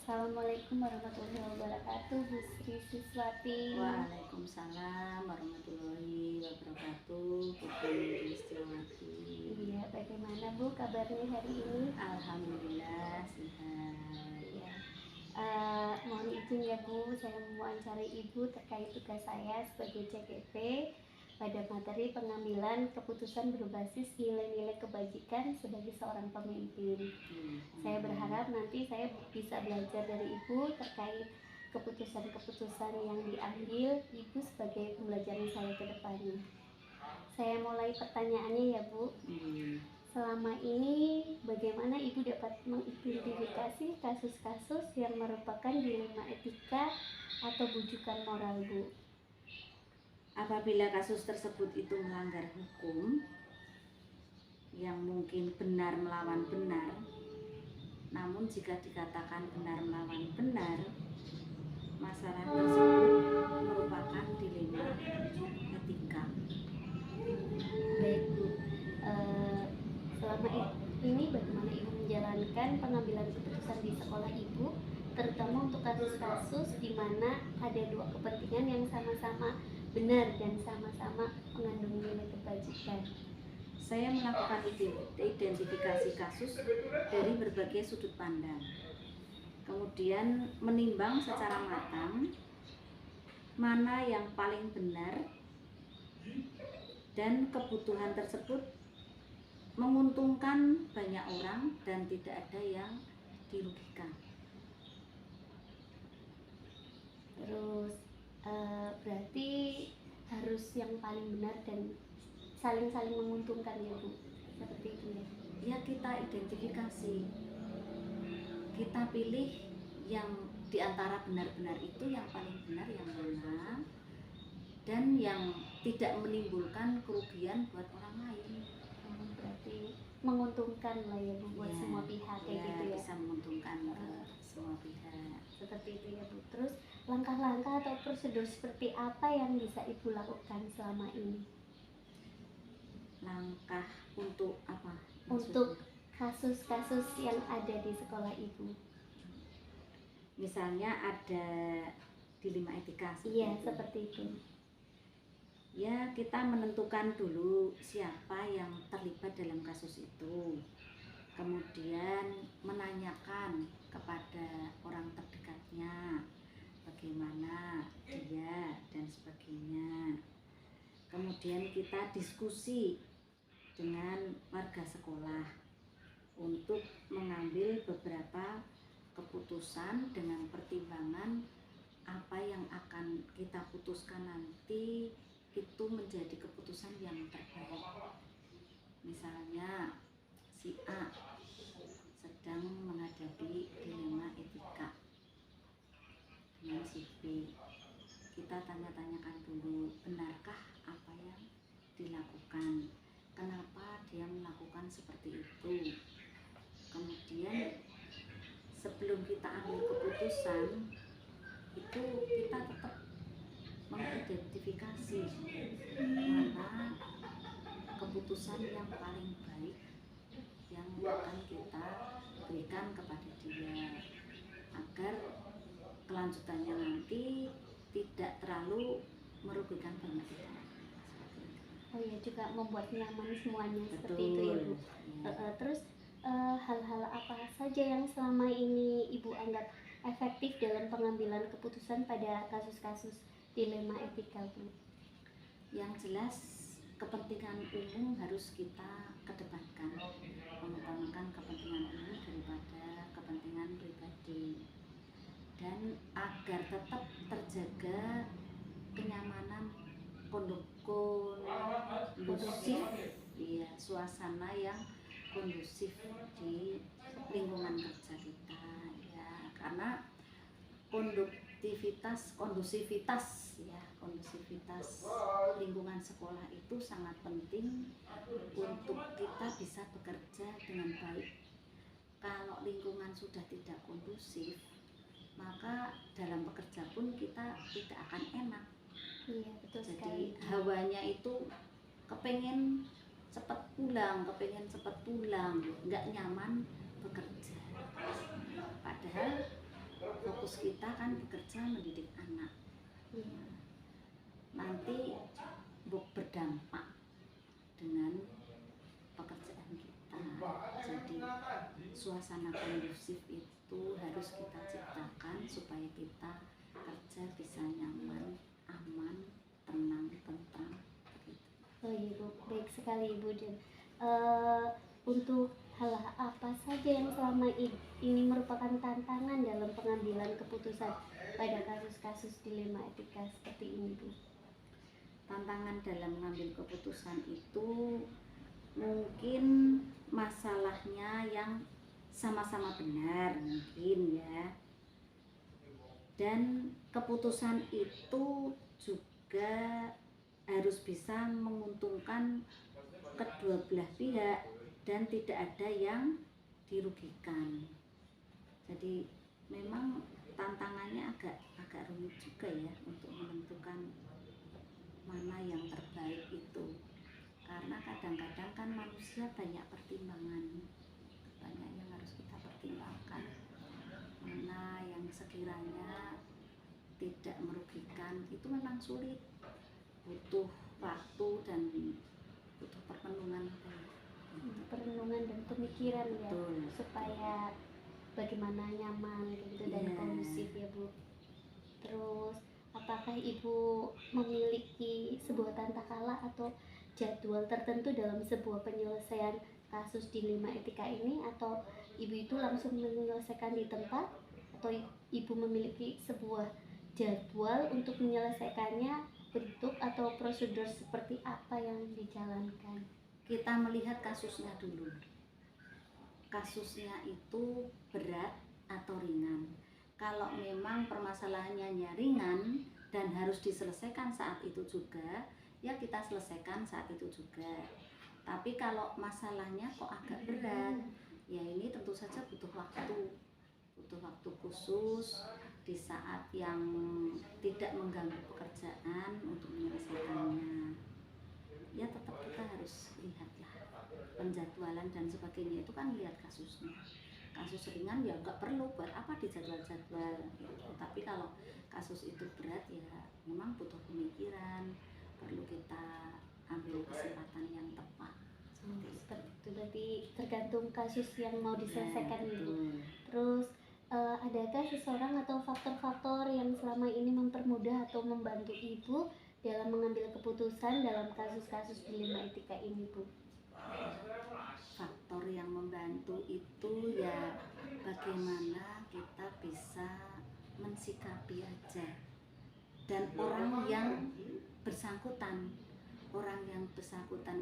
Assalamualaikum warahmatullahi wabarakatuh, Bu Sri Siswati. Waalaikumsalam warahmatullahi wabarakatuh, Putri Listiawati. Iya, bagaimana Bu kabarnya hari ini? Alhamdulillah sehat. Iya. Mohon izin ya Bu, saya mewawancarai Ibu terkait tugas saya sebagai CGP pada materi pengambilan keputusan berbasis nilai-nilai kebajikan sebagai seorang pemimpin. Saya berharap nanti saya bisa belajar dari Ibu terkait keputusan-keputusan yang diambil Ibu sebagai pembelajaran saya ke depannya. Saya mulai pertanyaannya ya Bu. Selama ini bagaimana Ibu dapat mengidentifikasi kasus-kasus yang merupakan dilema etika atau bujukan moral Bu? Apabila kasus tersebut itu melanggar hukum yang mungkin benar melawan benar, namun jika dikatakan benar melawan benar, masalah tersebut merupakan dilema etika. Baik Bu, selama ini bagaimana Ibu menjalankan pengambilan keputusan di sekolah Ibu, terutama untuk kasus-kasus di mana ada dua kepentingan yang sama-sama benar dan sama-sama mengandung nilai kebajikan? Saya melakukan identifikasi kasus dari berbagai sudut pandang, kemudian menimbang secara matang mana yang paling benar dan kebutuhan tersebut menguntungkan banyak orang dan tidak ada yang dirugikan. Terus berarti harus yang paling benar dan saling-saling menguntungkan ya Bu, seperti itu ya? Ya, kita identifikasi, kita pilih yang diantara benar-benar itu yang paling benar yang mana dan yang tidak menimbulkan kerugian buat orang lain. Berarti menguntungkan lah ya Bu buat semua pihak kayak gitu ya? Bisa menguntungkan ke semua pihak. Seperti itu ya Bu. Terus langkah-langkah atau prosedur seperti apa yang bisa Ibu lakukan selama ini? Langkah untuk apa? Untuk kasus-kasus yang ada di sekolah Ibu. Misalnya ada dilema etika. Iya, seperti itu. Ya, kita menentukan dulu siapa yang terlibat dalam kasus itu. Kemudian menanyakan kepada orang terdekatnya bagaimana dia dan sebagainya. Kemudian kita diskusi dengan warga sekolah untuk mengambil beberapa keputusan dengan pertimbangan apa yang akan kita putuskan nanti itu menjadi keputusan yang terbaik. Misalnya si A sedang menghadapi dilema etika dengan si B, kita tanya-tanyakan dulu, benarkah apa yang dilakukan, kenapa dia melakukan seperti itu. Kemudian sebelum kita ambil keputusan itu kita tetap mengidentifikasi mana keputusan yang paling baik yang akan kita berikan kepada dia agar kelanjutannya nanti tidak terlalu merugikan banyak kita. Oh ya, juga membuat nyaman semuanya. Betul. Seperti itu ya Bu. Terus hal-hal apa saja yang selama ini Ibu anggap efektif dalam pengambilan keputusan pada kasus-kasus dilema etika Bu? Yang jelas kepentingan umum harus kita kedepankan, mengutamakan kepentingan umum daripada kepentingan pribadi, dan agar tetap terjaga kenyamanan kondusif, ya, suasana yang kondusif di lingkungan kerja kita, ya, karena kondusivitas lingkungan sekolah itu sangat penting untuk kita bisa bekerja dengan baik. Kalau lingkungan sudah tidak kondusif, maka dalam bekerja pun kita tidak akan enak. Iya, betul. Jadi sekali. hawanya itu kepengen cepat pulang, nggak nyaman bekerja. Padahal fokus kita kan bekerja mendidik anak. Iya. Nanti berdampak dengan pekerjaan kita. Jadi suasana kondusif itu harus kita ciptakan supaya kita kerja bisa nyaman, aman, tenang, tentram. Oh iya Bu, baik sekali Ibu. Dan untuk hal apa saja yang selama ini merupakan tantangan dalam pengambilan keputusan pada kasus-kasus dilema etika seperti ini Bu? Tantangan dalam mengambil keputusan itu mungkin masalahnya yang sama-sama benar mungkin ya, dan keputusan itu juga harus bisa menguntungkan kedua belah pihak dan tidak ada yang dirugikan. Jadi memang tantangannya agak rumit juga ya untuk menentukan mana yang terbaik itu, karena kadang-kadang kan manusia banyak pertimbangan, banyak yang harus kita pertimbangkan, mana yang sekiranya tidak merugikan. Itu memang sulit, butuh waktu dan butuh perenungan dan pemikiran ya. Betul. Supaya bagaimana nyaman gitu dan kondusif ya Bu. Terus apakah Ibu memiliki sebuah tata kala atau jadwal tertentu dalam sebuah penyelesaian kasus dilema etika ini, atau Ibu itu langsung menyelesaikan di tempat, atau Ibu memiliki sebuah jadwal untuk menyelesaikannya, bentuk atau prosedur seperti apa yang dijalankan? Kita melihat kasusnya dulu. Kasusnya itu berat atau ringan. Kalau memang permasalahannya ringan dan harus diselesaikan saat itu juga, ya kita selesaikan saat itu juga. Tapi kalau masalahnya kok agak berat, ya ini tentu saja butuh waktu khusus di saat yang tidak mengganggu pekerjaan untuk menyelesaikannya. Ya tetap kita harus lihatlah penjadwalan dan sebagainya, itu kan lihat kasusnya. Kasus ringan ya nggak perlu buat apa dijadwal-jadwal gitu. Tapi kalau kasus itu berat ya memang butuh pemikiran, perlu kita ambil kesempatan yang tepat. Seperti itu, berarti tergantung kasus yang mau diselesaikan Ya, Ibu. Terus adakah seseorang atau faktor-faktor yang selama ini mempermudah atau membantu Ibu dalam mengambil keputusan dalam kasus-kasus dilema etika ini Bu? Faktor yang membantu itu ya bagaimana kita bisa mensikapi aja, dan orang yang bersangkutan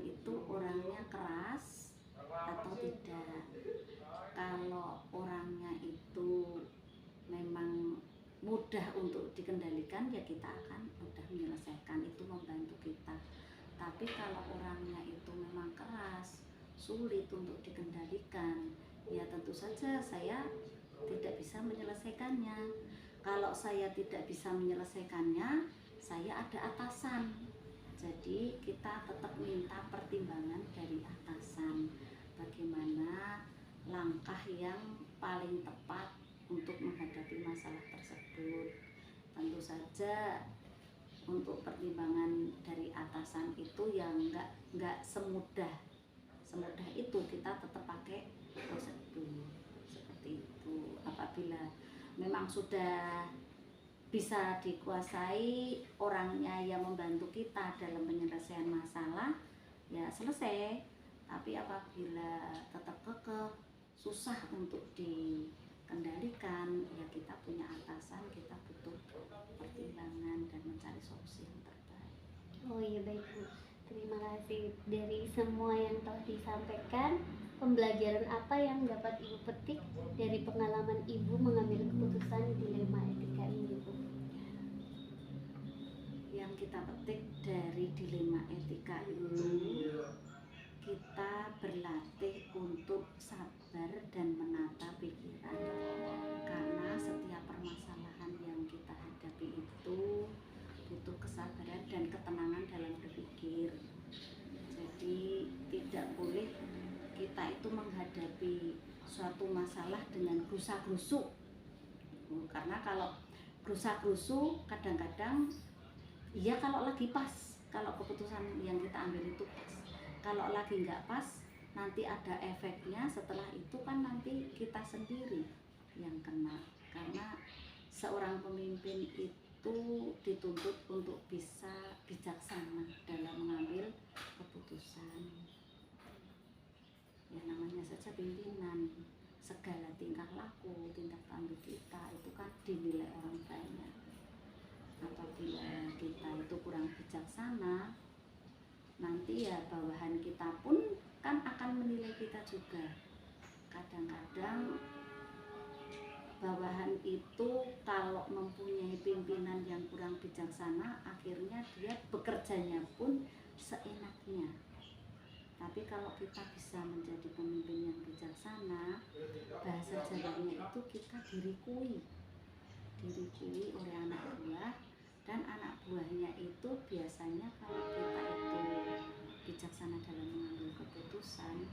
itu orangnya keras atau tidak. Kalau orangnya itu memang mudah untuk dikendalikan, ya kita akan mudah menyelesaikan, itu membantu kita. Tapi kalau orangnya itu memang keras, sulit untuk dikendalikan, ya tentu saja saya tidak bisa menyelesaikannya. Kalau saya tidak bisa menyelesaikannya, saya ada atasan. Jadi kita tetap minta pertimbangan dari atasan, bagaimana langkah yang paling tepat untuk menghadapi masalah tersebut. Tentu saja untuk pertimbangan dari atasan itu yang nggak semudah itu, kita tetap pakai prosedur seperti itu. Apabila memang sudah bisa dikuasai orangnya yang membantu kita dalam penyelesaian masalah, ya selesai. Tapi apabila tetap kekeh, susah untuk dikendalikan, ya kita punya atasan, kita butuh pertimbangan dan mencari solusi yang terbaik. Oh iya baik Bu, terima kasih. Dari semua yang telah disampaikan, pembelajaran apa yang dapat Ibu petik dari pengalaman Ibu mengambil keputusan dilema etika ini Bu? Yang kita petik dari dilema etika itu, kita berlatih untuk sabar dan menata pikiran, karena setiap permasalahan yang kita hadapi itu butuh kesabaran dan ketenangan dalam berpikir. Jadi tidak boleh kita itu menghadapi suatu masalah dengan gerusa-gerusuk. gitu. Karena kalau gerusa-gerusu kadang-kadang iya kalau lagi pas, kalau keputusan yang kita ambil itu pas. Kalau lagi nggak pas, nanti ada efeknya. Setelah itu kan nanti kita sendiri yang kena. Karena seorang pemimpin itu dituntut untuk bisa bijaksana dalam mengambil keputusan. Ya namanya saja pimpinan, segala tingkah laku, tindak tanduk kita itu kan dinilai orang banyak. Apabila kita itu kurang bijaksana, nanti ya bawahan kita pun kan akan menilai kita juga. Kadang-kadang bawahan itu kalau mempunyai pimpinan yang kurang bijaksana, akhirnya dia bekerjanya pun seenaknya. Tapi kalau kita bisa menjadi pemimpin yang bijaksana, bahasa Jawanya itu kita dirikui oleh anak buah, dan anak buahnya itu biasanya kalau kita itu bijaksana dalam mengambil keputusan,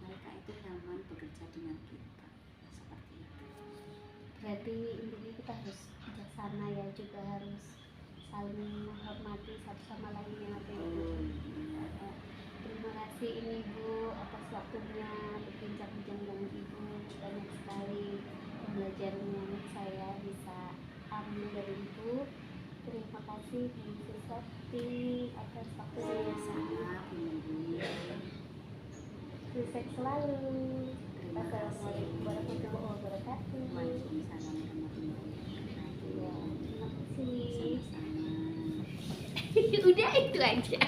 mereka itu nyaman bekerja dengan kita. Seperti itu. Berarti intinya kita harus bijaksana ya, juga harus saling menghormati satu sama lain yang ada itu. Terima kasih ini Bu atas waktunya berbincang-bincang dengan Ibu. Banyak sekali pembelajaran yang saya bisa ambil dari Ibu. Terima kasih Bu Susanti atas waktunya. Sama-sama Bu. Sukses selalu. Terima kasih. Assalamualaikum warahmatullahi wabarakatuh. Waalaikumsalam warahmatullahi wabarakatuh. Ya, terima kasih. Sama-sama. Udah itu aja.